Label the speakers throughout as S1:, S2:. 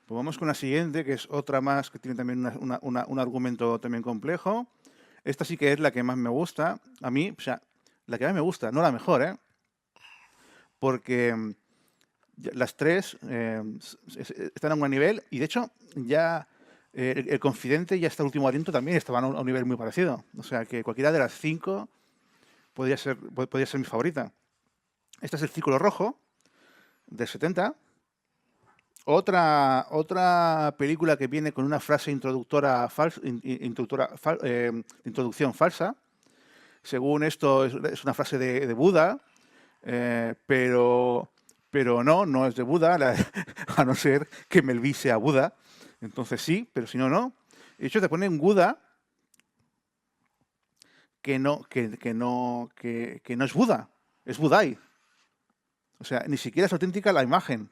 S1: Pues vamos con la siguiente, que es otra más que tiene también un argumento también complejo. Esta sí que es la que más me gusta. A mí, o sea, la que más me gusta, no la mejor, ¿eh? Porque las tres están a un buen nivel y de hecho ya el Confidente y hasta el Último Aliento también estaban a un nivel muy parecido. O sea que cualquiera de las cinco podría ser mi favorita. Este es El Círculo Rojo, del 70. Otra película que viene con una frase introducción falsa. Según esto, es una frase de Buda, pero no es de Buda, a no ser que Melví sea Buda. Entonces sí, pero si no, no. De hecho, te ponen Buda que no es Buda, es Budai. O sea, ni siquiera es auténtica la imagen.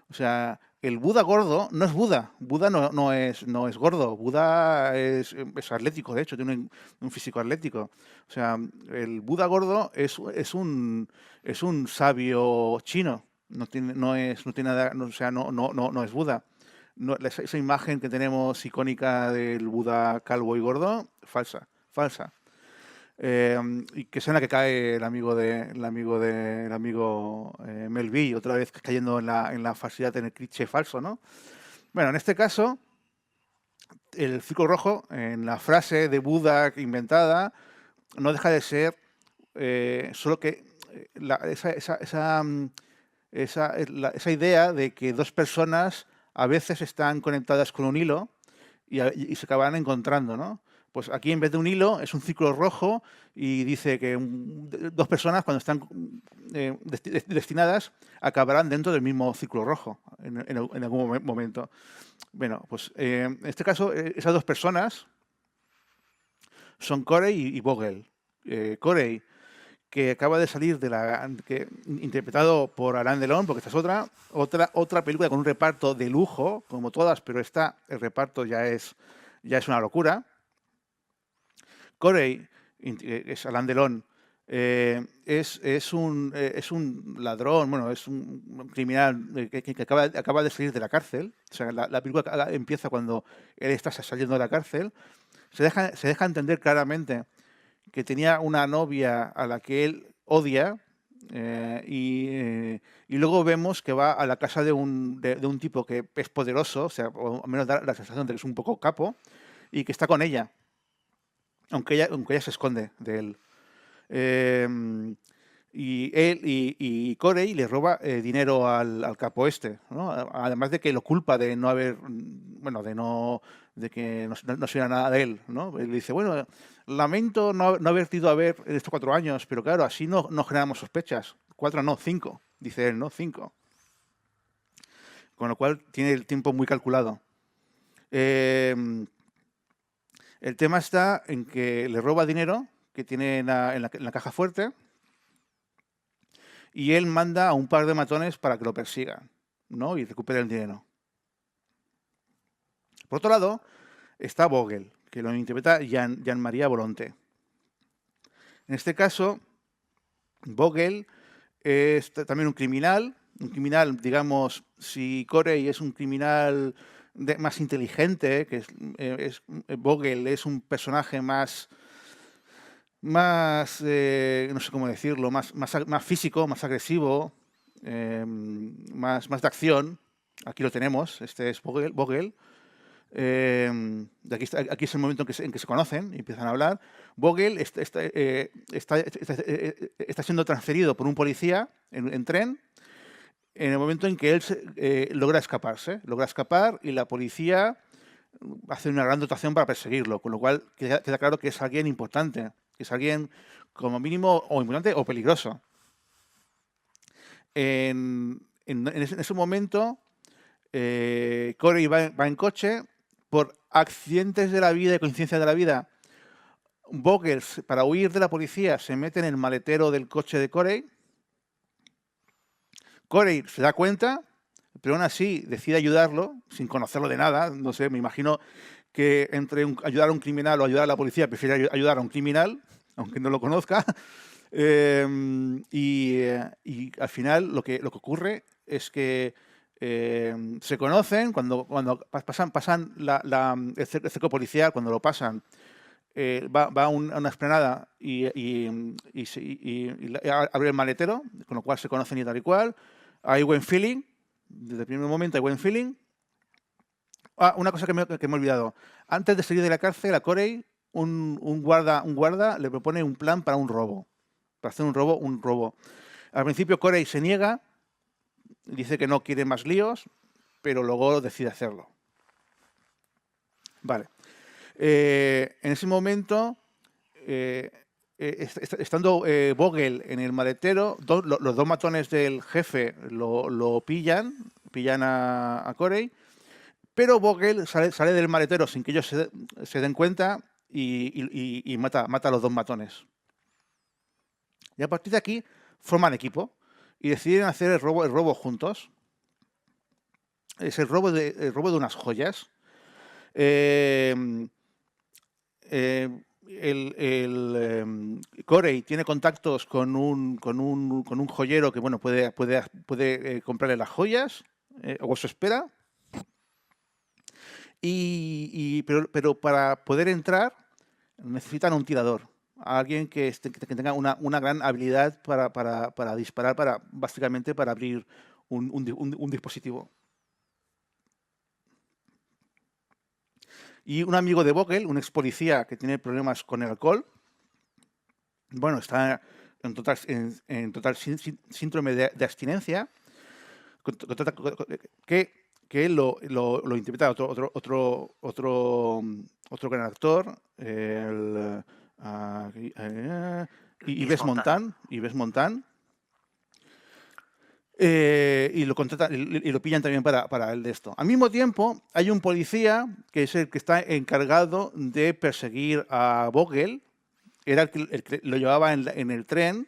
S1: O sea, el Buda gordo no es Buda. Buda no es gordo. Buda es atlético, de hecho, tiene un físico atlético. O sea, el Buda gordo es un sabio chino. No tiene nada, o sea, no es Buda. Esa imagen que tenemos icónica del Buda calvo y gordo, falsa, falsa. Y que es en la que cae el amigo Melví, otra vez cayendo en la falsidad, en el cliché falso, ¿no? Bueno, en este caso, el círculo rojo, en la frase de Buda inventada, no deja de ser solo que esa idea de que dos personas a veces están conectadas con un hilo y se acaban encontrando, ¿no? Pues aquí en vez de un hilo es un círculo rojo y dice que dos personas cuando están destinadas acabarán dentro del mismo círculo rojo en algún momento. Bueno, pues en este caso esas dos personas son Corey y Vogel. Corey, que acaba de salir interpretado por Alain Delon, porque esta es otra película con un reparto de lujo, como todas, pero el reparto ya es una locura. Corey, es Alain Delon, es un ladrón, bueno, es un criminal que acaba de salir de la cárcel. O sea, la película empieza cuando él está saliendo de la cárcel. Se deja entender claramente que tenía una novia a la que él odia, y luego vemos que va a la casa de un tipo que es poderoso, o sea, o al menos da la sensación de que es un poco capo, y que está con ella, aunque ella se esconde de él. Eh, y Corey le roba dinero al capo este, ¿no? Además de que lo culpa de no haber, bueno, de que no sea nada de él, ¿no? Él dice, bueno, lamento no haberte ido a ver en estos 4 años, pero claro, así no generamos sospechas. 4 no, 5, dice él, ¿no? 5. Con lo cual tiene el tiempo muy calculado. Eh, el tema está en que le roba dinero que tiene en la caja fuerte, y él manda a un par de matones para que lo persigan, ¿no? Y recupere el dinero. Por otro lado, está Vogel, que lo interpreta Jean María Volonté. En este caso, Vogel es también un criminal, digamos, si Corey es un criminal más inteligente, Vogel es un personaje más no sé cómo decirlo, más físico, más agresivo, más de acción. Aquí lo tenemos, este es Vogel. Aquí es el momento en que se conocen y empiezan a hablar. Vogel está siendo transferido por un policía en tren en el momento en que él logra escapar y la policía hace una gran dotación para perseguirlo, con lo cual queda claro que es alguien importante, que es alguien como mínimo o importante o peligroso. En ese momento, Corey va en coche. Por accidentes de la vida y coincidencias de la vida, Vogel, para huir de la policía, se mete en el maletero del coche de Corey. Corey se da cuenta, pero aún así decide ayudarlo, sin conocerlo de nada. No sé, me imagino que entre ayudar a un criminal o ayudar a la policía, prefiere ayudar a un criminal, aunque no lo conozca. Y al final lo que ocurre es que se conocen, cuando pasan el cerco policial, cuando lo pasan, va a una explanada abre el maletero, con lo cual se conocen y tal y cual. Hay buen feeling, desde el primer momento hay buen feeling. Una cosa que me he olvidado. Antes de salir de la cárcel, a Corey, un guarda le propone un plan para un robo. Para hacer un robo. Al principio Corey se niega, dice que no quiere más líos, pero luego decide hacerlo. Vale. En ese momento, estando Vogel en el maletero, los dos matones del jefe lo pillan a Corey, pero Vogel sale del maletero sin que ellos se den cuenta y mata a los dos matones. Y a partir de aquí forman equipo y deciden hacer el robo juntos. Es el robo de unas joyas. Corey tiene contactos con un joyero que bueno puede comprarle las joyas, o eso espera. Pero para poder entrar necesitan un tirador, alguien que tenga una gran habilidad para disparar, básicamente para abrir un dispositivo. Y un amigo de Vogel, un ex policía que tiene problemas con el alcohol, bueno, está en total síndrome de abstinencia, que lo interpreta otro gran actor, Yves Montand. Y lo contratan y lo pillan también para el de esto. Al mismo tiempo, hay un policía que es el que está encargado de perseguir a Vogel. Era el que lo llevaba en el tren,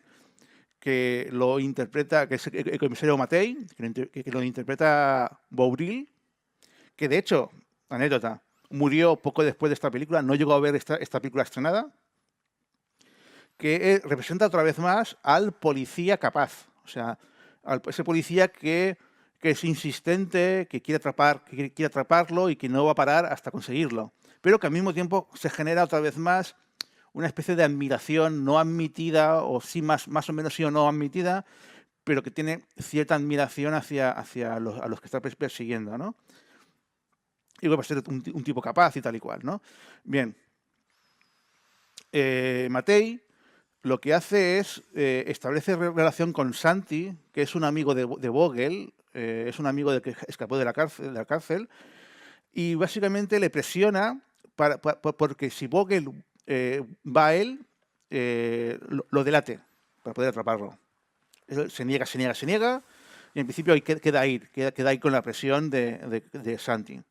S1: que lo interpreta, que es el comisario Matei, que lo interpreta Bovril, que de hecho, anécdota, murió poco después de esta película, no llegó a ver esta película estrenada, que representa otra vez más al policía capaz. O sea, ese policía que es insistente, que quiere atraparlo y que no va a parar hasta conseguirlo. Pero que al mismo tiempo se genera otra vez más una especie de admiración no admitida, o sí más o menos sí o no admitida, pero que tiene cierta admiración hacia a los que está persiguiendo, ¿no? Y va a ser un tipo capaz y tal y cual, ¿no? Bien. Matei lo que hace es establece relación con Santi, que es un amigo de Vogel, es un amigo del que escapó de la cárcel, y básicamente le presiona porque si Vogel va a él, lo delate para poder atraparlo. Él se niega, y en principio queda ahí con la presión de Santi.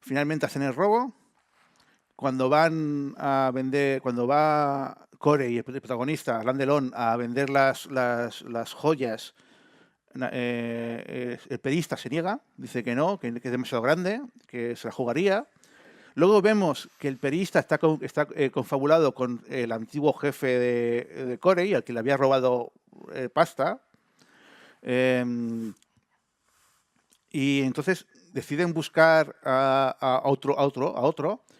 S1: Finalmente hacen el robo. Cuando va Corey, el protagonista, Alain Delon, a vender las joyas, el pedista se niega, dice que no, que es demasiado grande, que se la jugaría. Luego vemos que el pedista está confabulado con el antiguo jefe de Corey, al que le había robado pasta. Y entonces deciden buscar a otro.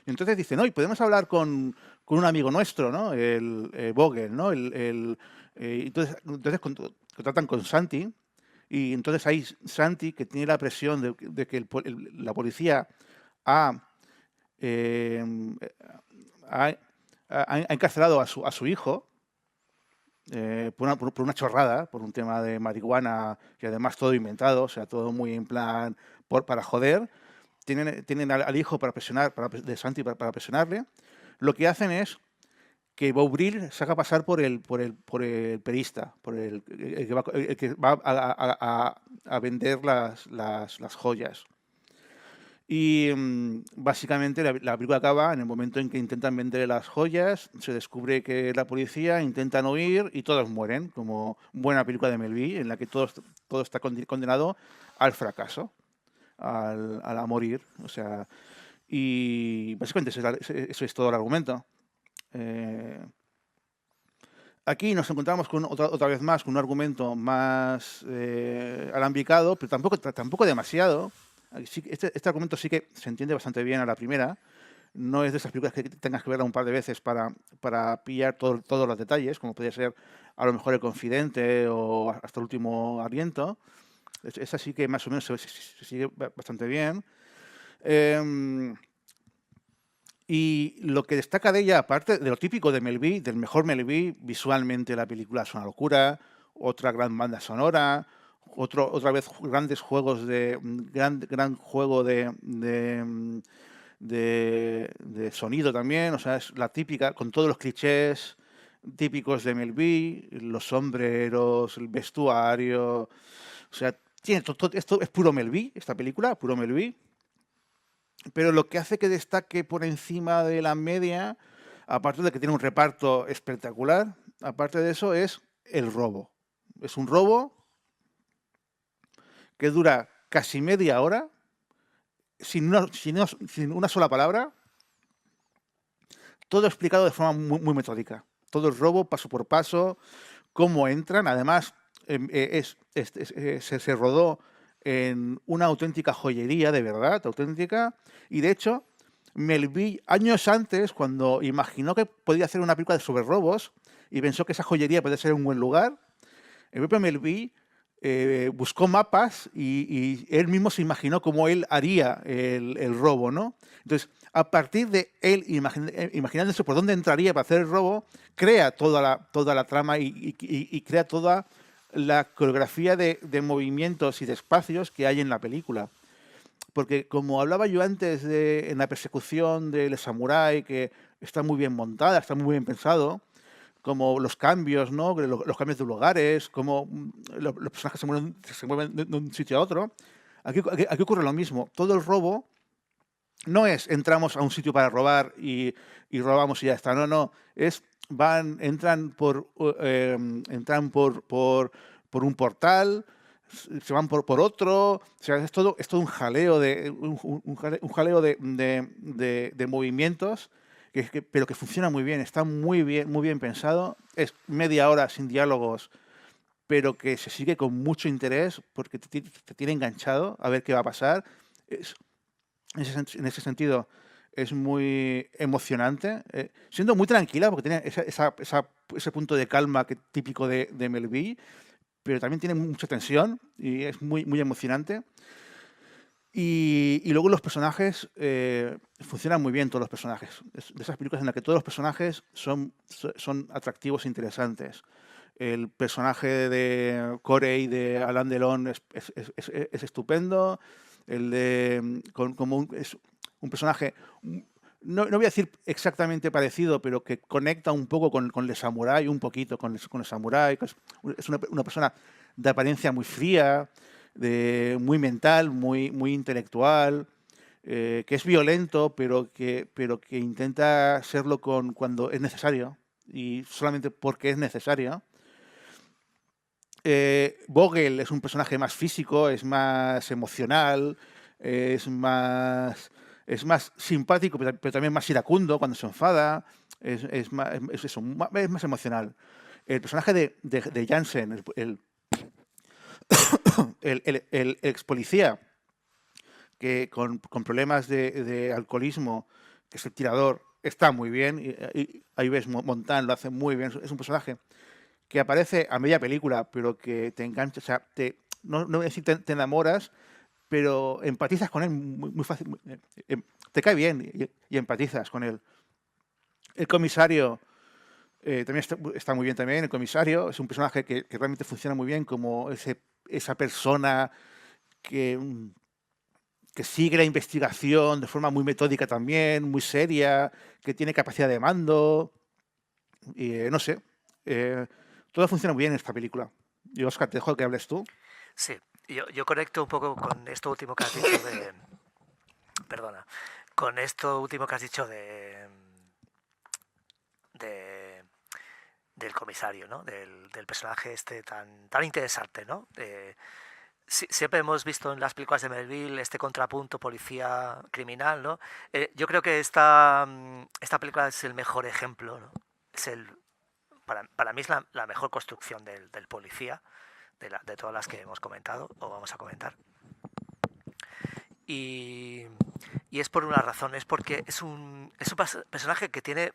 S1: Y entonces dicen, no, y podemos hablar con un amigo nuestro, ¿no? El Vogel, ¿no? Entonces contratan con Santi. Y entonces hay Santi, que tiene la presión de que la policía ha encarcelado a su hijo por una chorrada, por un tema de marihuana, y además todo inventado, o sea, todo muy en plan para joder. Tienen al hijo de Santi para presionarle. Lo que hacen es que Bovril se haga pasar por el perista, por el que va a vender las joyas. Y básicamente la película acaba en el momento en que intentan vender las joyas, se descubre que la policía, intentan huir y todos mueren, como buena película de Melville, en la que todo está condenado al fracaso, a morir. O sea, y básicamente eso es todo el argumento. Aquí nos encontramos con otra vez más con un argumento más alambicado, pero tampoco demasiado. Este argumento sí que se entiende bastante bien a la primera. No es de esas películas que tengas que verla un par de veces para pillar todos los detalles, como podría ser a lo mejor El Confidente o hasta El Último Aliento. Esa sí que más o menos se sigue bastante bien. Eh, y lo que destaca de ella, aparte de lo típico de Mel B, del mejor Mel B, visualmente la película es una locura, otra gran banda sonora, otra vez grandes juegos gran juego de sonido también, o sea, es la típica, con todos los clichés típicos de Mel B, los sombreros, el vestuario, o sea, tiene esto es puro Mel B, esta película, puro Mel B. Pero lo que hace que destaque por encima de la media, aparte de que tiene un reparto espectacular, aparte de eso es el robo. Es un robo que dura casi media hora, sin una sola palabra, todo explicado de forma muy metódica. Todo el robo, paso por paso, cómo entran. Además, se rodó en una auténtica joyería, de verdad, auténtica. Y de hecho, Mel B, años antes, cuando imaginó que podía hacer una película sobre robos y pensó que esa joyería podía ser un buen lugar, el propio Mel B buscó mapas y él mismo se imaginó cómo él haría el robo, ¿no? Entonces, a partir de él imaginándose por dónde entraría para hacer el robo, crea toda la trama y crea toda la coreografía de movimientos y de espacios que hay en la película. Porque como hablaba yo antes en la persecución del samurái, que está muy bien montada, está muy bien pensado, como los cambios, ¿no? Los cambios de lugares, como los personajes se mueven de un sitio a otro. Aquí ocurre lo mismo. Todo el robo no es entramos a un sitio para robar y robamos y ya está. No, no. Entran por un portal, se van por otro. O sea, es todo un jaleo un jaleo de movimientos pero que funciona muy bien, está muy bien pensado. Es media hora sin diálogos, pero que se sigue con mucho interés porque te tiene enganchado a ver qué va a pasar. Es, en ese sentido, es muy emocionante, siendo muy tranquila porque tiene ese punto de calma típico de Mel B, pero también tiene mucha tensión y es muy emocionante. Y luego los personajes funcionan muy bien, todos los personajes. Es de esas películas en las que todos los personajes son atractivos e interesantes. El personaje de Corey, de Alain Delon, es estupendo. El de. Es un personaje. No voy a decir exactamente parecido, pero que conecta un poco con el samurái, un poquito con el samurái. Es una persona de apariencia muy fría, muy mental, muy intelectual, que es violento, pero que intenta serlo cuando es necesario y solamente porque es necesario. Vogel es un personaje más físico, es más emocional, es más, es más simpático, pero también más iracundo cuando se enfada. Es más emocional. El personaje de Jansen, el ex policía, que con problemas de alcoholismo, que es el tirador, está muy bien. Y ahí ves, Montan lo hace muy bien. Es un personaje que aparece a media película, pero que te engancha, o sea, no voy a decir te enamoras, pero empatizas con él muy fácil. Te cae bien y empatizas con él. El comisario también está muy bien también. El comisario es un personaje que realmente funciona muy bien como esa persona que, que sigue la investigación de forma muy metódica también, muy seria, que tiene capacidad de mando. Y no sé, eh, todo funciona muy bien en esta película. Y Oscar, te dejo que hables tú.
S2: Sí, yo conecto un poco con esto último que has dicho de... Perdona. Con esto último que has dicho de del comisario, ¿no? Del personaje este tan interesante, ¿no? Siempre hemos visto en las películas de Melville este contrapunto policía criminal, ¿no? Yo creo que esta película es el mejor ejemplo, ¿no? Es el para mí es la mejor construcción del policía, de todas las que hemos comentado o vamos a comentar. Y, y es por una razón, es porque es un personaje que tiene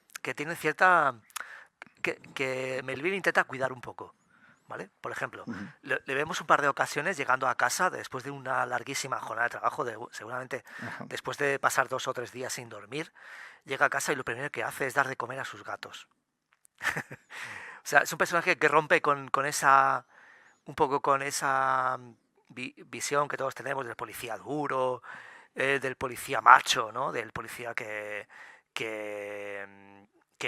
S2: cierta... que Melville intenta cuidar un poco. ¿Vale? Por ejemplo,
S1: Ujú.
S2: le vemos un par de ocasiones llegando a casa después de una larguísima jornada de trabajo, seguramente
S1: Ajá.
S2: después de pasar 2 o 3 días sin dormir, llega a casa y lo primero que hace es dar de comer a sus gatos. O sea, es un personaje que rompe con esa, un poco con esa visión que todos tenemos del policía duro, del policía macho, ¿no? Del policía que, que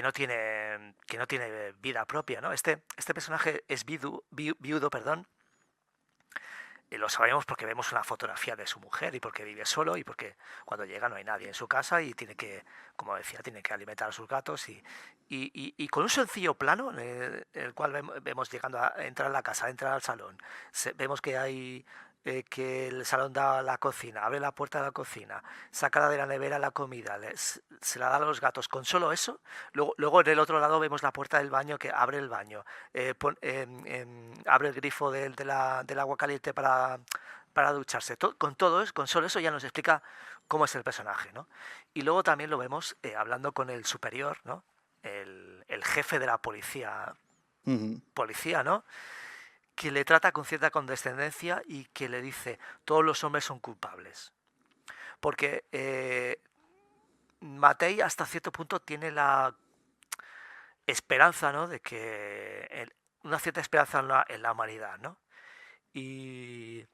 S2: no tiene vida propia, ¿no? Este personaje es viudo, perdón, y lo sabemos porque vemos una fotografía de su mujer y porque vive solo y porque cuando llega no hay nadie en su casa y tiene que, como decía, tiene que alimentar a sus gatos y con un sencillo plano en el cual vemos llegando a entrar a la casa, entrar al salón, vemos que hay que el salón da a la cocina, abre la puerta de la cocina, saca de la nevera la comida, se la da a los gatos. Con solo eso, luego en el otro lado vemos la puerta del baño que abre el baño, abre el grifo del agua caliente para ducharse. Con todo eso, con solo eso ya nos explica cómo es el personaje, ¿no? Y luego también lo vemos hablando con el superior, ¿no? El jefe de la
S1: Ujú.
S2: policía, ¿no? Que le trata con cierta condescendencia y que le dice, todos los hombres son culpables. Porque Matei hasta cierto punto tiene la esperanza, ¿no? De que una cierta esperanza en la humanidad, ¿no? Y,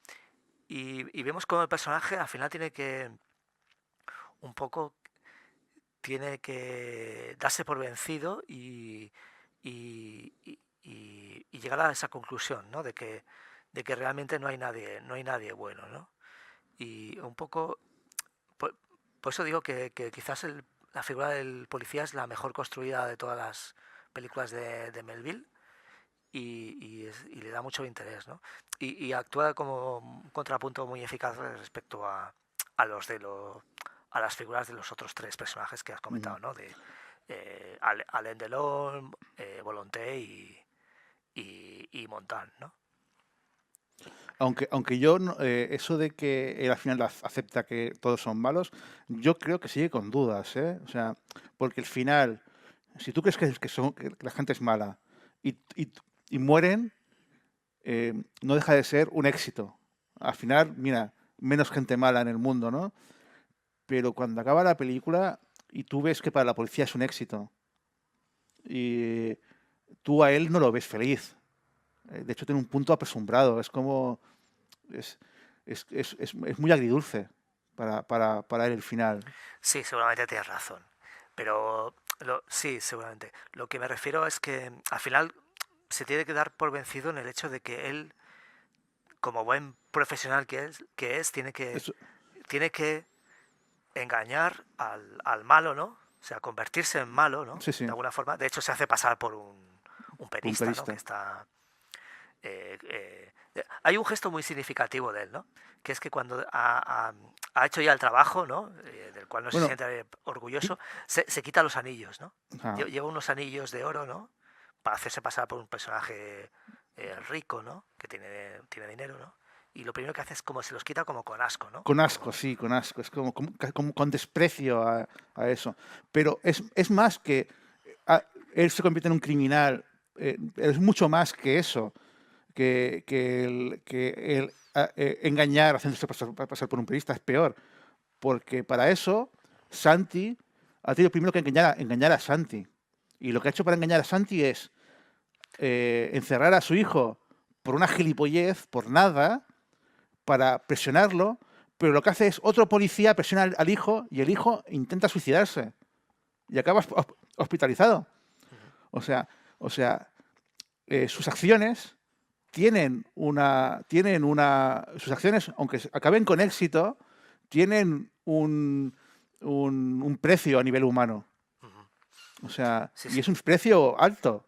S2: y vemos como el personaje al final tiene que un poco tiene que darse por vencido y llegar a esa conclusión, ¿no? De que realmente no hay nadie bueno, ¿no? Y un poco, por, por eso digo que quizás la figura del policía es la mejor construida de todas las películas de Melville y le da mucho interés, ¿no? Y actúa como un contrapunto muy eficaz respecto a los de a las figuras de los otros 3 personajes que has
S1: Ujú.
S2: comentado, ¿no? De Alain Delon, Volonté y Montan, ¿no?
S1: Aunque yo, eso de que él al final acepta que todos son malos, yo creo que sigue con dudas, ¿eh? O sea, porque al final, si tú crees que la gente es mala y mueren, no deja de ser un éxito. Al final, mira, menos gente mala en el mundo, ¿no? Pero cuando acaba la película y tú ves que para la policía es un éxito y tú a él no lo ves feliz. De hecho, tiene un punto apesumbrado. Es como... Es, es muy agridulce para él el final.
S2: Sí, seguramente tienes razón. Pero sí, seguramente. Lo que me refiero es que al final se tiene que dar por vencido en el hecho de que él, como buen profesional que es
S1: Es-
S2: tiene que engañar al malo, ¿no? O sea, convertirse en malo, ¿no?
S1: sí, sí,
S2: De alguna forma. De hecho, se hace pasar por un perista, ¿no? Que
S1: punterista.
S2: está... hay un gesto muy significativo de él, ¿no? Que es que cuando ha hecho ya el trabajo, ¿no? Del cual no se
S1: Bueno,
S2: siente
S1: ti-
S2: orgulloso, se quita los anillos, ¿no?
S1: ah,
S2: Lleva unos anillos de oro, ¿no? Para hacerse pasar por un personaje rico, ¿no? Que tiene dinero, ¿no? Y lo primero que hace es como se los quita como con asco, ¿no?
S1: con asco,
S2: Como,
S1: sí, con asco. Es como con desprecio a eso. Pero es más que ah, él se convierte en un criminal. Es mucho más que eso. Que engañar, haciéndose pasar por un periodista, es peor. Porque para eso, Santi ha tenido primero que engañar a Santi. Y lo que ha hecho para engañar a Santi es encerrar a su hijo por una gilipollez, por nada, para presionarlo, pero lo que hace es otro policía presiona al hijo y el hijo intenta suicidarse y acaba hospitalizado.
S2: ujú.
S1: O sea, o sea, sus acciones sus acciones, aunque acaben con éxito, tienen un precio a nivel humano.
S2: Ujú.
S1: O sea,
S2: Sí,
S1: y
S2: sí.
S1: es un precio alto.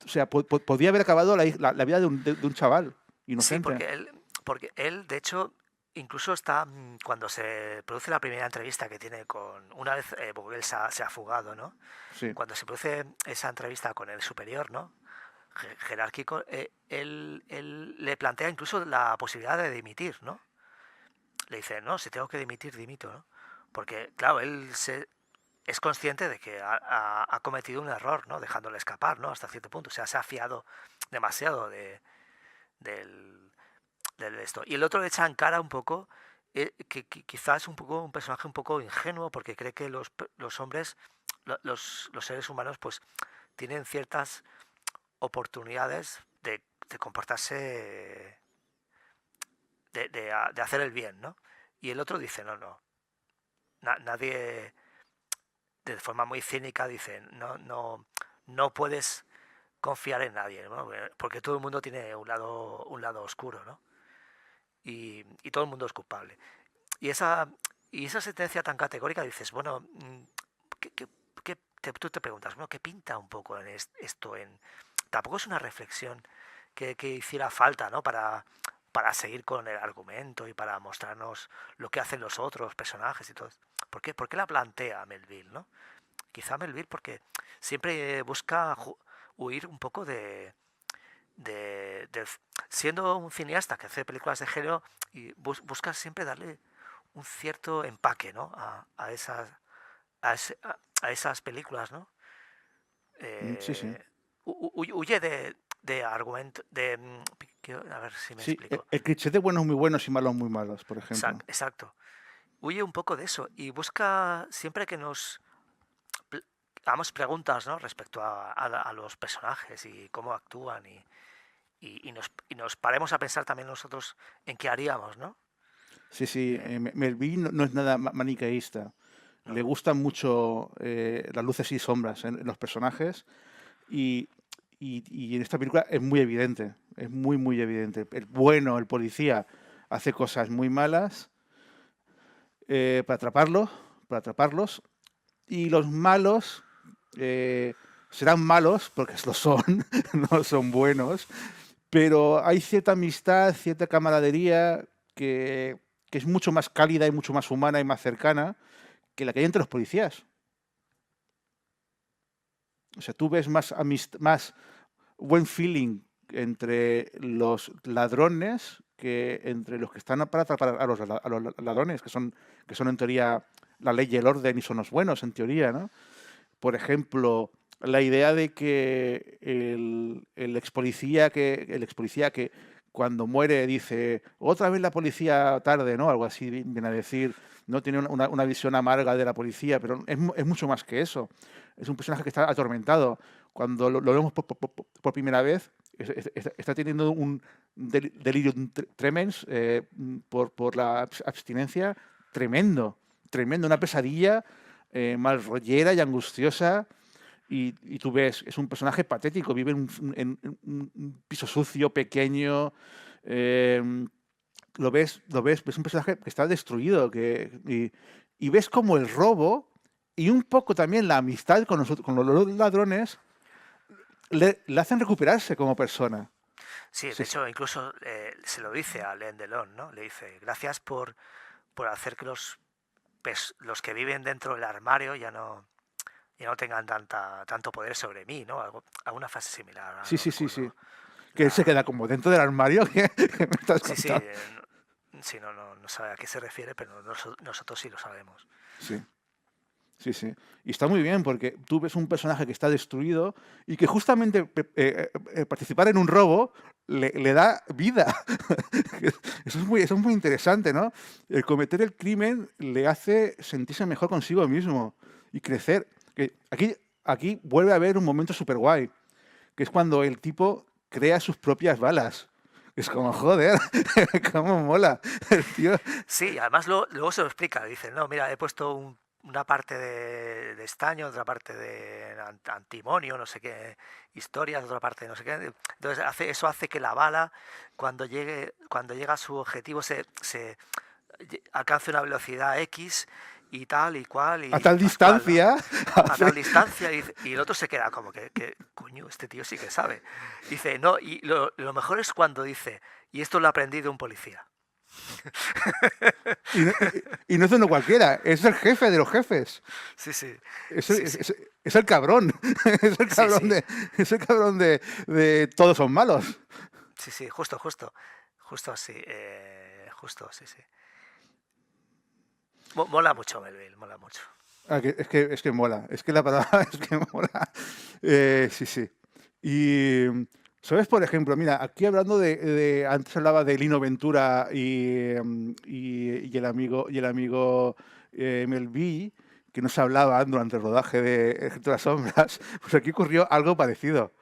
S1: O sea, podía haber acabado la vida de un chaval
S2: Sí,
S1: inocente.
S2: porque él, de hecho, incluso está cuando se produce la primera entrevista que tiene con, una vez porque él se ha fugado, ¿no?
S1: Sí.
S2: Cuando se produce esa entrevista con el superior, ¿no? Jerárquico, él le plantea incluso la posibilidad de dimitir, ¿no? Le dice, no, si tengo que dimitir, dimito, ¿no? Porque, claro, es consciente de que ha cometido un error, ¿no? Dejándole escapar, ¿no? Hasta cierto punto. O sea, se ha fiado demasiado del, del esto. Y el otro le echa en cara un poco que quizás es un poco un personaje un poco ingenuo porque cree que los hombres, los seres humanos, pues tienen ciertas oportunidades de comportarse, de hacer el bien, ¿no? Y el otro dice, no, no, nadie, de forma muy cínica, dice, no puedes confiar en nadie, ¿no? Porque todo el mundo tiene un lado oscuro, ¿no? Y todo el mundo es culpable. Y esa, y esa sentencia tan categórica dices, bueno, ¿qué, qué, tú te preguntas, bueno, ¿qué pinta un poco en esto? Tampoco es una reflexión que hiciera falta, ¿no? Para seguir con el argumento y para mostrarnos lo que hacen los otros personajes y todo. ¿Por qué la plantea Melville, no? Quizá Melville porque siempre busca huir un poco de siendo un cineasta que hace películas de género y busca siempre darle un cierto empaque, ¿no? A esas películas, ¿no?
S1: Sí, sí.
S2: Huye de argumento, a ver si me
S1: Sí,
S2: explico.
S1: el cliché de buenos muy buenos y malos muy malos, por ejemplo.
S2: Exacto. Huye un poco de eso y busca siempre que nos hagamos preguntas, ¿no? Respecto a los personajes y cómo actúan y nos paremos a pensar también nosotros en qué haríamos, ¿no?
S1: Sí, sí,
S2: Eh,
S1: Melville no es nada maniqueísta.
S2: no,
S1: Le
S2: no.
S1: gustan mucho las luces y sombras en los personajes y, y en esta película es muy evidente, es muy, muy evidente. El bueno, el policía, hace cosas muy malas para para atraparlos, y los malos serán malos, porque lo son, no son buenos, pero hay cierta amistad, cierta camaradería que es mucho más cálida y mucho más humana y más cercana que la que hay entre los policías. O sea, tú ves más buen feeling entre los ladrones que entre los que están para atrapar a los ladrones, que son en teoría la ley y el orden y son los buenos, en teoría, ¿no? Por ejemplo, la idea de que el ex policía que cuando muere dice otra vez la policía tarde, ¿no? Algo así viene a decir, no tiene una visión amarga de la policía, pero es mucho más que eso. Es un personaje que está atormentado. Cuando lo vemos por primera vez, está teniendo un delirium tremens por la abstinencia tremendo, una pesadilla mal rollera y angustiosa. Y tú ves, es un personaje patético, vive en un piso sucio, pequeño. eh, ves un personaje que está destruido. Y ves como el robo y un poco también la amistad con los ladrones le hacen recuperarse como persona.
S2: Sí, de
S1: Sí, sí,
S2: hecho, incluso se lo dice a Alain Delon, ¿no? Le dice, gracias por hacer que los que viven dentro del armario ya no tengan tanto poder sobre mí, ¿no? Alguna frase similar, ahora
S1: sí,
S2: no
S1: sí, sí, sí.
S2: recuerdo.
S1: Que él se queda como dentro del armario que me estás
S2: Sí, sí,
S1: contando.
S2: sí, no sabe a qué se refiere, pero nosotros sí lo sabemos.
S1: Sí. Sí, sí. Y está muy bien porque tú ves un personaje que está destruido y que justamente participar en un robo le da vida. Eso es muy interesante, ¿no? El cometer el crimen le hace sentirse mejor consigo mismo y crecer. Que aquí vuelve a haber un momento súper guay, que es cuando el tipo crea sus propias balas. Es como, joder, cómo mola. El tío.
S2: Sí, además luego se lo explica, dice, no, mira, he puesto una parte de estaño, otra parte de antimonio, no sé qué, historias, otra parte de no sé qué. Entonces eso hace que la bala, cuando llega a su objetivo, alcance una velocidad X y tal y cual
S1: A
S2: y
S1: tal
S2: pascual, ¿no?
S1: distancia
S2: A
S1: hace.
S2: tal distancia y el otro se queda como que coño, este tío sí que sabe. Dice, no, y lo mejor es cuando dice, y esto lo aprendí de un policía.
S1: Y no, y no es uno cualquiera, es el jefe de los jefes.
S2: Sí, sí,
S1: Es,
S2: sí, sí,
S1: es el cabrón. Es el
S2: sí,
S1: cabrón
S2: sí,
S1: es el cabrón de todos son malos.
S2: sí, sí, justo así, justo, sí, sí. Mola mucho Melville, mola mucho.
S1: Es que mola. Es que la palabra es que mola. Sí, sí. Y, ¿sabes? Por ejemplo, mira, aquí hablando antes hablaba de Lino Ventura y el amigo MLB, que no se hablaban durante el rodaje de Ejército de las Sombras, pues aquí ocurrió algo parecido.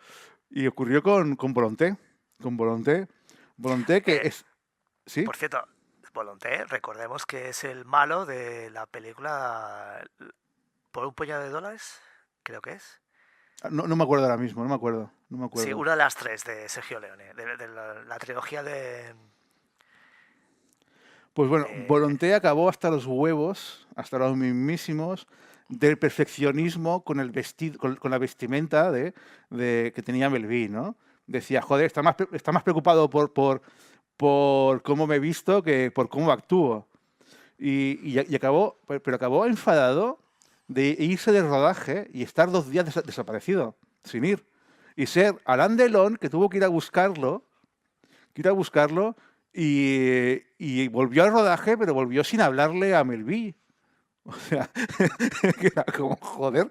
S1: Y ocurrió con Volonté. Con Volonté. Volonté que
S2: Eh,
S1: es... ¿Sí?
S2: por cierto, Volonté, recordemos que es el malo de la película Por un puñado de dólares, creo que es.
S1: No, no me acuerdo ahora mismo, no me acuerdo. No me
S2: Sí,
S1: acuerdo.
S2: una de las tres de Sergio Leone, de la trilogía de...
S1: Pues bueno,
S2: eh,
S1: Volonté acabó hasta los huevos, hasta los mismísimos, del perfeccionismo con el vestido, con la vestimenta que tenía Melví, ¿no? Decía, joder, está más preocupado por cómo me he visto que por cómo actúo. Y acabó, pero acabó enfadado de irse del rodaje y estar 2 días desaparecido, sin ir. Y ser Alain Delon, que tuvo que ir a buscarlo y volvió al rodaje, pero volvió sin hablarle a Melví. O sea, que era como joder.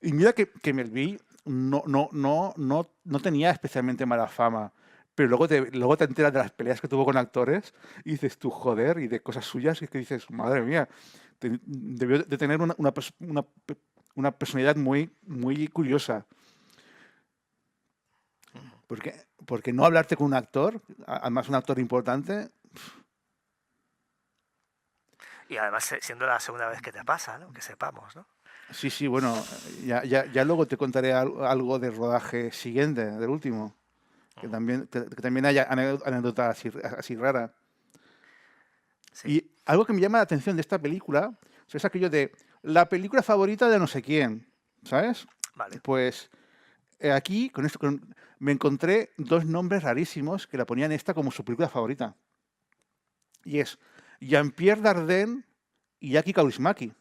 S1: Y mira que Melví no tenía especialmente mala fama. Pero luego te enteras de las peleas que tuvo con actores y dices tú, joder, y de cosas suyas y que dices, madre mía, debió de tener una personalidad muy, muy curiosa. Porque no hablarte con un actor, además un actor importante,
S2: y además siendo la segunda vez que te pasa, ¿no? Que sepamos, ¿no?
S1: sí, sí, bueno, ya luego te contaré algo del rodaje siguiente, del último, que también hay anécdota así rara.
S2: Sí,
S1: Y algo que me llama la atención de esta película es aquello de la película favorita de no sé quién, ¿sabes?
S2: vale.
S1: Pues aquí me encontré dos nombres rarísimos que la ponían esta como su película favorita. Y es Jean-Pierre Dardenne y Jackie Kaurismäki.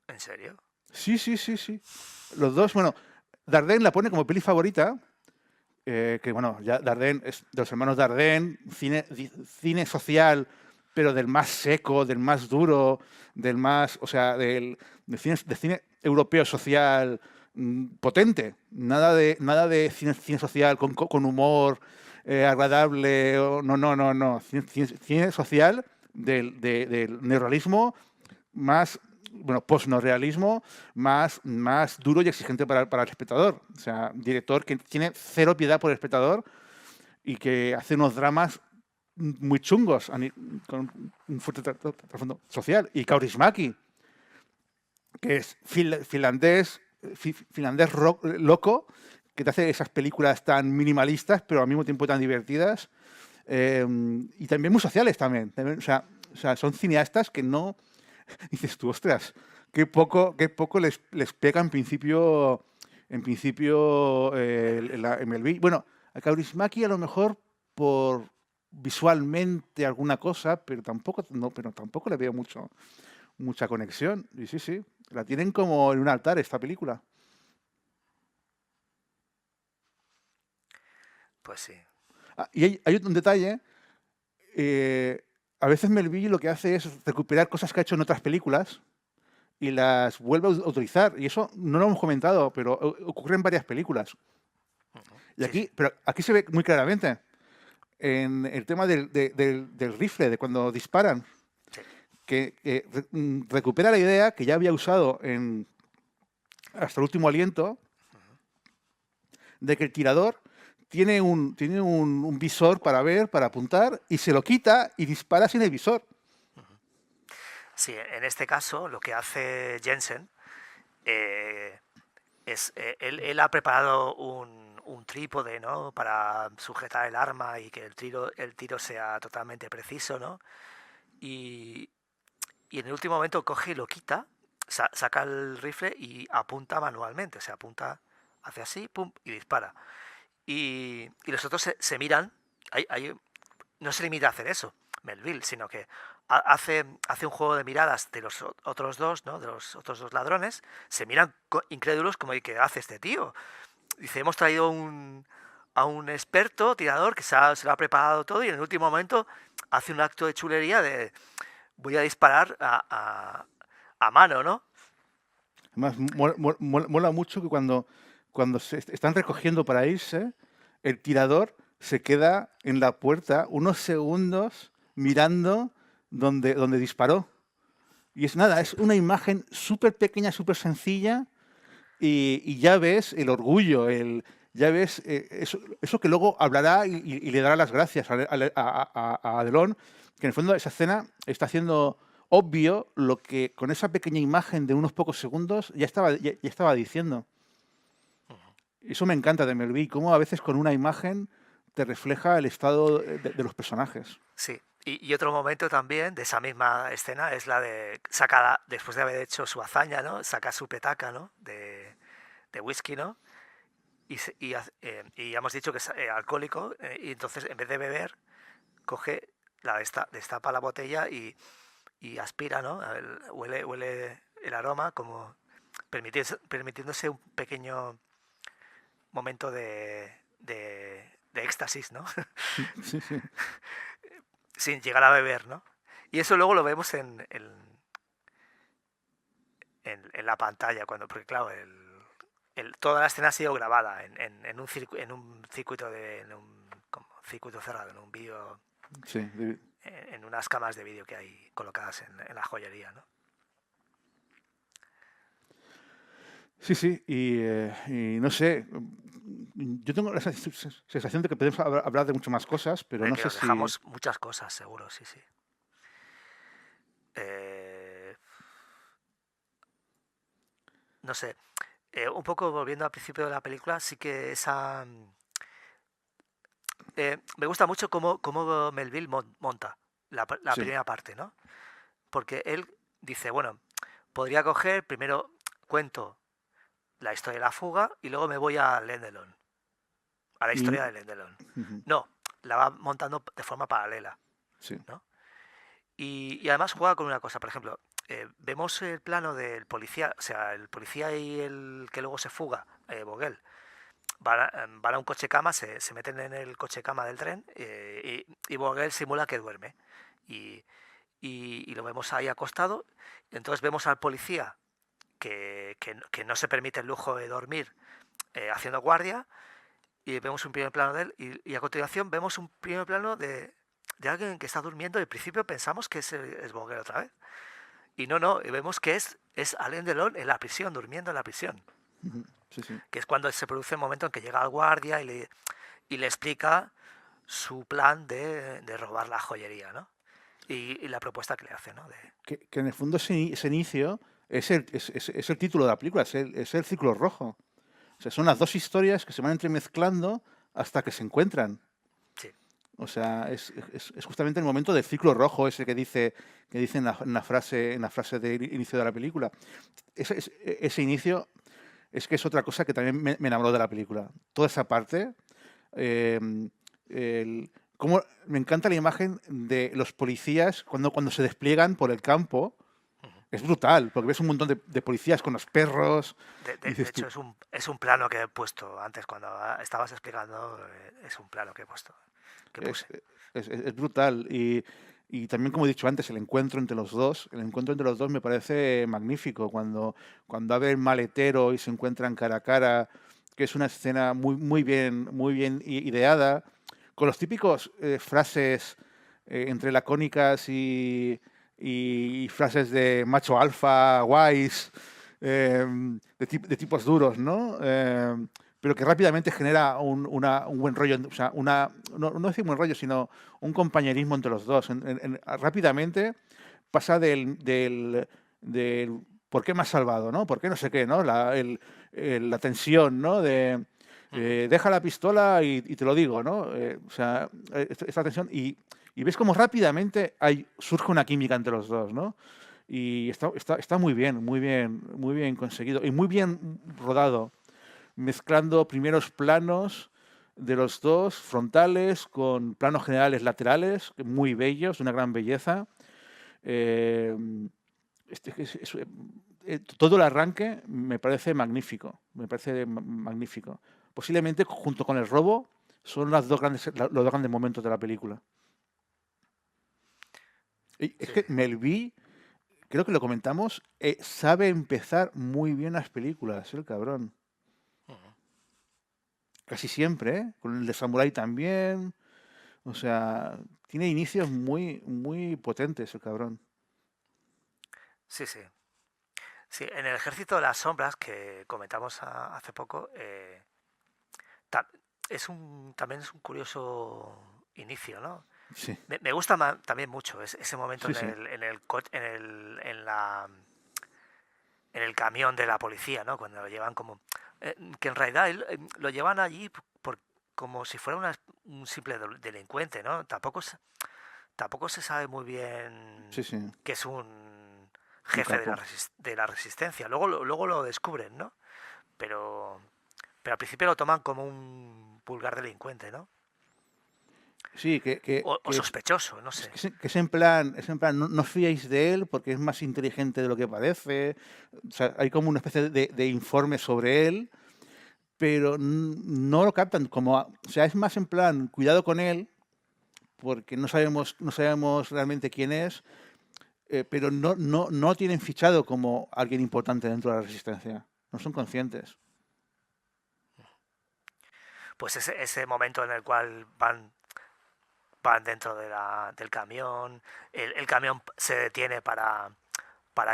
S2: ¿En serio?
S1: Sí, sí, sí, sí. Los dos, bueno, Dardenne la pone como peli favorita, que bueno, ya Dardenne es de los hermanos Dardenne, cine social, pero del más seco, del más duro, del más, o sea, de cine europeo social potente. Nada de cine social con humor agradable. No, no, no, no. Cine social del neorrealismo más, bueno, post-neorrealismo más duro y exigente para el espectador. O sea, director que tiene cero piedad por el espectador y que hace unos dramas muy chungos con un fuerte trasfondo social. Y Kaurismäki, que es finlandés loco, que te hace esas películas tan minimalistas, pero al mismo tiempo tan divertidas. Y también muy sociales también. O sea, son cineastas que no, dices tú, ostras, qué poco les pega en principio la MLB. Bueno, a Kaurismäki a lo mejor por visualmente alguna cosa, pero tampoco, no, pero tampoco le veo mucha conexión. Y sí, sí, la tienen como en un altar esta película.
S2: Pues sí.
S1: Y hay un detalle, eh, a veces Melville lo que hace es recuperar cosas que ha hecho en otras películas y las vuelve a utilizar. Y eso no lo hemos comentado, pero ocurre en varias películas.
S2: Ujú. Sí, sí,
S1: Pero aquí se ve muy claramente en el tema del rifle, de cuando disparan,
S2: sí.
S1: que recupera la idea que ya había usado hasta el último aliento, de que el tirador tiene un visor para ver, para apuntar, y se lo quita y dispara sin el visor.
S2: Sí, en este caso lo que hace Jensen eh, él ha preparado un trípode, ¿no? Para sujetar el arma y que el tiro sea totalmente preciso, ¿no? Y, y en el último momento coge y lo quita, saca el rifle y apunta manualmente, o sea, apunta, hace así, pum, y dispara. Y los otros se miran, hay no se limita a hacer eso, Melville, sino que hace un juego de miradas de los otros dos, ¿no? De los otros dos ladrones, se miran incrédulos como, ¿qué hace este tío? Dice, hemos traído a un experto tirador que se lo ha preparado todo y en el último momento hace un acto de chulería de voy a disparar a mano, ¿no?
S1: Además, mola mucho que cuando se están recogiendo para irse, el tirador se queda en la puerta unos segundos mirando donde disparó. Y es nada,
S2: Sí,
S1: es una imagen súper pequeña, súper sencilla, y ya ves el orgullo, ya ves eso que luego hablará y le dará las gracias a Adelón, que en el fondo esa escena está haciendo obvio lo que con esa pequeña imagen de unos pocos segundos ya estaba diciendo. Eso me encanta de Melville, cómo a veces con una imagen te refleja el estado de los personajes.
S2: sí. Y otro momento también de esa misma escena es la de después de haber hecho su hazaña, ¿no? Saca su petaca, ¿no? De whisky, ¿no? Y ya hemos dicho que es alcohólico, y entonces en vez de beber, coge, destapa la botella y aspira, ¿no? Huele el aroma como permitiéndose un pequeño momento de éxtasis, ¿no?
S1: Sí, sí.
S2: Sin llegar a beber, ¿no? Y eso luego lo vemos en la pantalla, porque claro, toda la escena ha sido grabada en un circuito como circuito cerrado, en un vídeo,
S1: Sí,
S2: en unas cámaras de vídeo que hay colocadas en la joyería, ¿no?
S1: sí, sí, y no sé, yo tengo la sensación de que podemos hablar de muchas más cosas, pero
S2: De
S1: no
S2: que
S1: sé
S2: nos
S1: si...
S2: dejamos muchas cosas, seguro, sí, sí. Eh, no sé, un poco volviendo al principio de la película, sí que me gusta mucho cómo Melville monta la
S1: Sí.
S2: primera parte, ¿no? Porque él dice, bueno, podría coger, primero cuento la historia de la fuga y luego me voy a Lendelon, a la
S1: Y,
S2: historia de Lendelon.
S1: ujú,
S2: No, la va montando de forma paralela,
S1: sí.
S2: ¿no? Y además juega con una cosa, por ejemplo, vemos el plano del policía, o sea, el policía y el que luego se fuga, Vogel, van a un coche cama, se meten en el coche cama del tren, y Vogel simula que duerme. Y, y lo vemos ahí acostado. Entonces vemos al policía que no se permite el lujo de dormir, haciendo guardia, y vemos un primer plano de él, y a continuación vemos un primer plano de alguien que está durmiendo, y al principio pensamos que es Vogel otra vez. Y no, y vemos que es Alain Delon en la prisión, durmiendo en la prisión.
S1: Ujú, sí, sí.
S2: Que es cuando se produce el momento en que llega al guardia y le explica su plan de robar la joyería, ¿no? Y la propuesta que le hace, ¿no?
S1: Que en el fondo ese inicio es el título de la película, es el ciclo rojo. O sea, son las dos historias que se van entremezclando hasta que se encuentran.
S2: Sí.
S1: O sea, es justamente el momento del ciclo rojo ese que dice en la frase del inicio de la película. Ese inicio es que es otra cosa que también me enamoró de la película. Toda esa parte, eh, me encanta la imagen de los policías cuando se despliegan por el campo. Es brutal, porque ves un montón de policías con los perros. Y
S2: De
S1: dices
S2: hecho,
S1: tú,
S2: es un plano que he puesto antes, cuando estabas explicando, es un plano que he puesto, que
S1: es,
S2: puse.
S1: es brutal. Y también, como he dicho antes, el encuentro entre los dos me parece magnífico. Cuando abre el maletero y se encuentran cara a cara, que es una escena muy bien ideada, con los típicos frases entre lacónicas y frases de macho alfa, guays, de tipos duros, ¿no? Pero que rápidamente genera un buen rollo, o sea, no decir buen rollo, sino un compañerismo entre los dos. Rápidamente pasa del ¿por qué me has salvado? ¿No? ¿Por qué no sé qué? ¿No? La tensión, ¿no?
S2: Ujú.
S1: Deja la pistola y te lo digo, ¿no? O sea, esta tensión y ves cómo rápidamente surge una química entre los dos, ¿no? Y está muy bien conseguido y muy bien rodado, mezclando primeros planos de los dos, frontales, con planos generales laterales, muy bellos, de una gran belleza. Eh, todo el arranque me parece magnífico, magnífico. Posiblemente junto con el robo son los dos grandes momentos de la película. Es
S2: Sí.
S1: que Melví, creo que lo comentamos, sabe empezar muy bien las películas, el cabrón.
S2: Ujú.
S1: Casi siempre, ¿eh? Con el de Samurai también. O sea, tiene inicios muy potentes el cabrón.
S2: Sí, sí. Sí, en el Ejército de las Sombras que comentamos hace poco, ta- también es un curioso inicio, ¿no?
S1: Sí,
S2: Me gusta también mucho ese momento
S1: sí, sí.
S2: en el camión de la policía, ¿no? Cuando lo llevan como... que en realidad lo llevan allí como si fuera un simple delincuente, ¿no? Tampoco se sabe muy bien
S1: Sí, sí.
S2: que es un
S1: Un
S2: jefe
S1: capo.
S2: de la resistencia. Luego lo descubren, ¿no? Pero, pero al principio lo toman como un vulgar delincuente, ¿no?
S1: Sí,
S2: O sospechoso, no sé.
S1: que es en plan, no os fiéis de él porque es más inteligente de lo que parece. O sea, hay como una especie de informe sobre él, pero no lo captan como, o sea, es más en plan, cuidado con él, porque no sabemos realmente quién es, pero no lo tienen fichado como alguien importante dentro de la resistencia. No son conscientes.
S2: Pues ese momento en el cual van dentro del camión, el camión se detiene para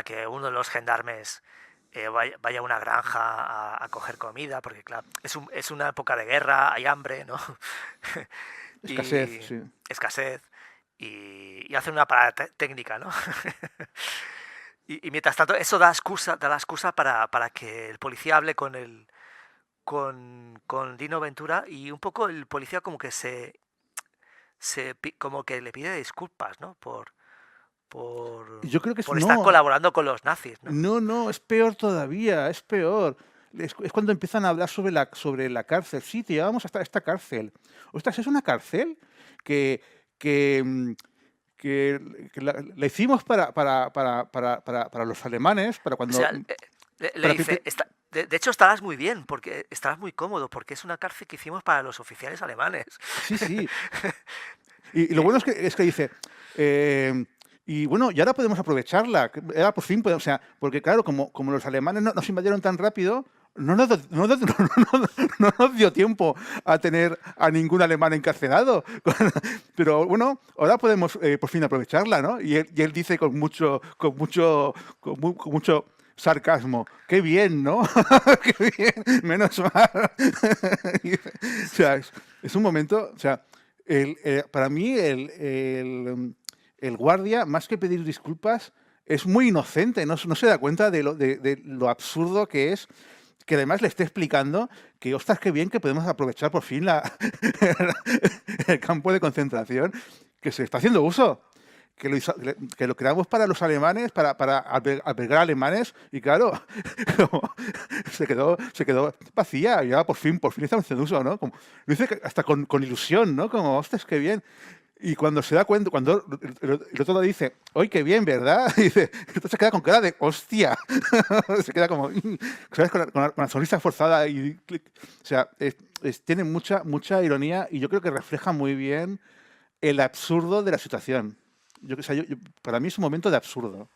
S2: que uno de los gendarmes vaya a una granja a coger comida, porque claro, es una época de guerra, hay hambre, ¿no?
S1: Escasez,
S2: Y
S1: sí.
S2: escasez, y hace una parada técnica, ¿no? Y mientras tanto, eso da la excusa para que el policía hable con Dino Ventura y un poco el policía como que como que le pide disculpas, ¿no?
S1: Yo creo que
S2: Por estar
S1: no,
S2: colaborando con los nazis, ¿no?
S1: no, es peor todavía, es peor. Es cuando empiezan a hablar sobre la cárcel. Sí, te llevamos hasta esta cárcel. Ostras, es una cárcel que, que, mm, que la hicimos para los alemanes, para
S2: O
S1: cuando...
S2: sea, le
S1: Para,
S2: dice, de hecho estarás muy bien, porque estarás muy cómodo, porque es una cárcel que hicimos para los oficiales alemanes.
S1: sí, sí. Y lo
S2: Eh,
S1: bueno es que dice... eh, y bueno, y ahora podemos aprovecharla. Ahora por fin podemos, o sea, porque claro, como los alemanes nos invadieron tan rápido, no nos dio tiempo a tener a ningún alemán encarcelado. Pero bueno, ahora podemos por fin aprovecharla, ¿no? Y él dice con mucho sarcasmo, qué bien, ¿no? Qué bien, menos mal. O sea, es un momento, o sea, para mí el guardia, más que pedir disculpas, es muy inocente, no se da cuenta de lo absurdo que es que además le esté explicando que, ostras, qué bien que podemos aprovechar por fin el campo de concentración, que se está haciendo uso. Que lo creamos para los alemanes, para albergar alemanes, y claro, como se quedó vacía, y ya por fin estamos haciendo uso, ¿no? Como, lo dice hasta con ilusión, ¿no? Como, ostras, qué bien. Y cuando se da cuenta, cuando el otro le dice, ¡oye, qué bien, ¿verdad? Y dice, el otro se queda con cara de hostia. Se queda como, ¿sabes? Con la sonrisa forzada. O sea, tiene mucha ironía y yo creo que refleja muy bien el absurdo de la situación. O sea, para mí es un momento de absurdo.